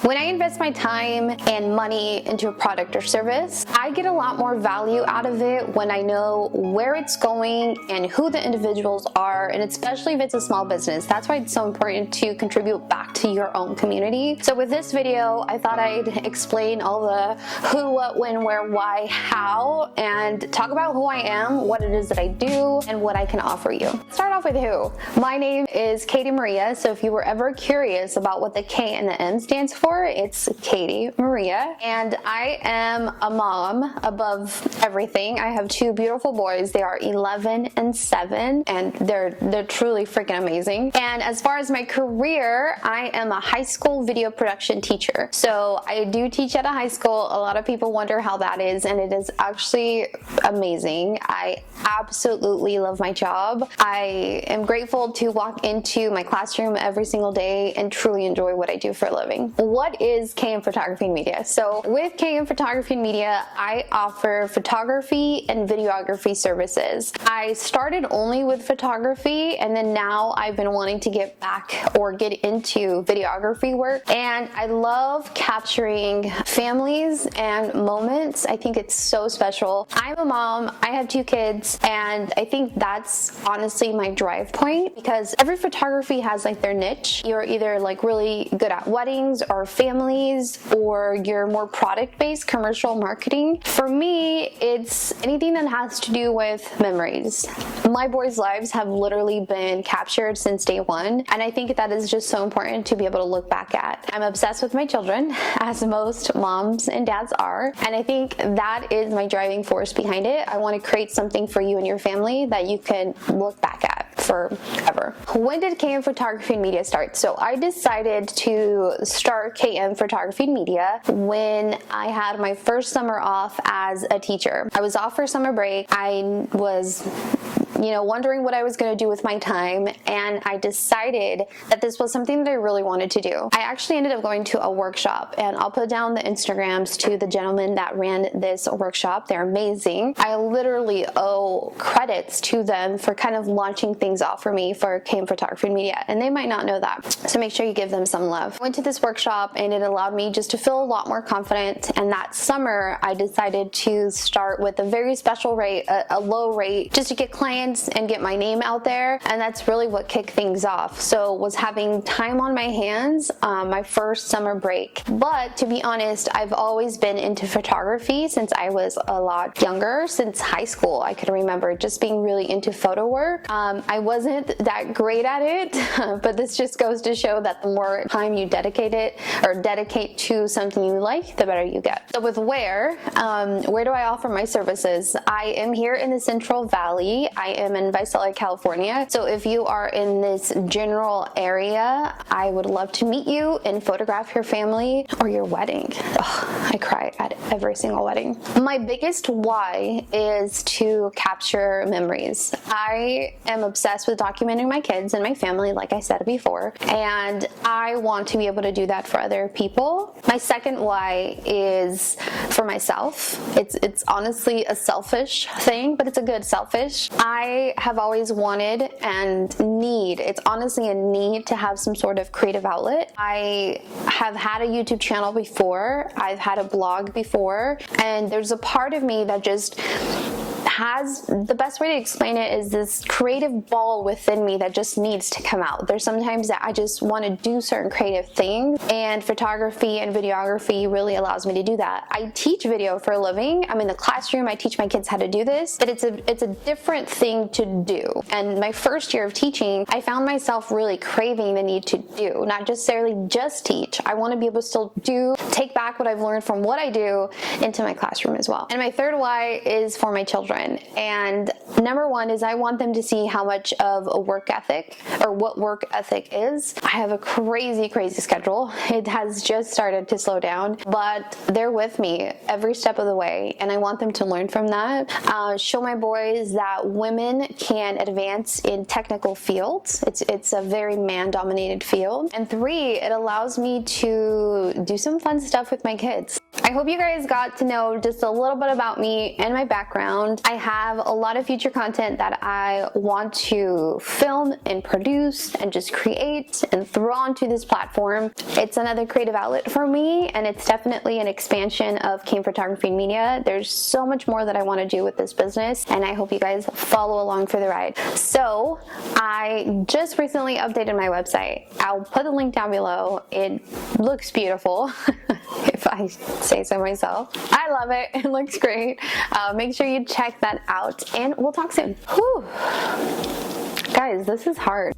When I invest my time and money into a product or service, I get a lot more value out of it when I know where it's going and who the individuals are, and especially if it's a small business. That's why it's so important to contribute back to your own community. So with this video, I thought I'd explain all the who, what, when, where, why, how, and talk about who I am, what it is that I do, and what I can offer you. Let's start off with who. My name is Katie Maria, so if you were ever curious about what the K and the M stands for, it's Katie Maria, and I am a mom above everything. I have two beautiful boys. They are 11 and 7, and they're truly freaking amazing. And as far as my career, I am a high school video production teacher. So I do teach at a high school. A lot of people wonder how that is, and it is actually amazing. I absolutely love my job. I am grateful to walk into my classroom every single day and truly enjoy what I do for a living. What is KM Photography and Media? So with KM Photography and Media, I offer photography and videography services. I started only with photography, and then now I've been wanting to get back or get into videography work, and I love capturing families and moments. I think it's so special. I'm a mom, I have 2 kids, and I think that's honestly my drive point, because every photography has like their niche. You're either like really good at weddings or families, or you're more product-based commercial marketing. For me, it's anything that has to do with memories. My boys' lives have literally been captured since day one, and I think that is just so important to be able to look back at. I'm obsessed with my children, as most moms and dads are, and I think that is my driving force behind it. I want to create something for you and your family that you can look back at forever. When did KM Photography and Media start? So I decided to start KM Photography and Media when I had my first summer off as a teacher. I was off for summer break. I was wondering what I was going to do with my time, and I decided that this was something that I really wanted to do. I actually ended up going to a workshop, and I'll put down the Instagrams to the gentleman that ran this workshop. They're amazing. I literally owe credits to them for kind of launching things off for me for KM Photography and Media, and they might not know that, so make sure you give them some love. I went to this workshop, and it allowed me just to feel a lot more confident, and that summer I decided to start with a very special rate, a low rate, just to get clients and get my name out there, and that's really what kicked things off. So was having time on my hands my first summer break. But to be honest, I've always been into photography since I was a lot younger. Since high school, I could remember just being really into photo work. I wasn't that great at it, but this just goes to show that the more time you dedicate to something you like, the better you get. So with where do I offer my services? I am here in the Central Valley. I am in Visalia, California. So if you are in this general area, I would love to meet you and photograph your family or your wedding. Ugh, I cry at every single wedding. My biggest why is to capture memories. I am obsessed with documenting my kids and my family, like I said before, and I want to be able to do that for other people. My second why is for myself. It's honestly a selfish thing, but it's a good selfish. I have always wanted and need, it's honestly a need to have some sort of creative outlet. I have had a YouTube channel before, I've had a blog before, and there's a part of me that just has, the best way to explain it is this creative ball within me that just needs to come out. There's sometimes that I just want to do certain creative things, and photography and videography really allows me to do that. I teach video for a living. I'm in the classroom, I teach my kids how to do this, but it's a different thing to do. And my first year of teaching, I found myself really craving the need to do, not necessarily just teach. I want to be able to still take back what I've learned from what I do into my classroom as well. And my third why is for my children. And number one is I want them to see how much of a work ethic, or what work ethic is. I have a crazy schedule. It has just started to slow down, but they're with me every step of the way, and I want them to learn from that. Show my boys that women can advance in technical fields. It's a very man-dominated field. And 3, it allows me to do some fun stuff with my kids. I hope you guys got to know just a little bit about me and my background. I have a lot of future content that I want to film and produce and just create and throw onto this platform. It's another creative outlet for me, and it's definitely an expansion of Kane Photography and Media. There's so much more that I want to do with this business, and I hope you guys follow along for the ride. So I just recently updated my website. I'll put the link down below. It looks beautiful, if I say so myself. I love it. It looks great. Make sure you check that out, and we'll talk soon. Whew. Guys, this is hard.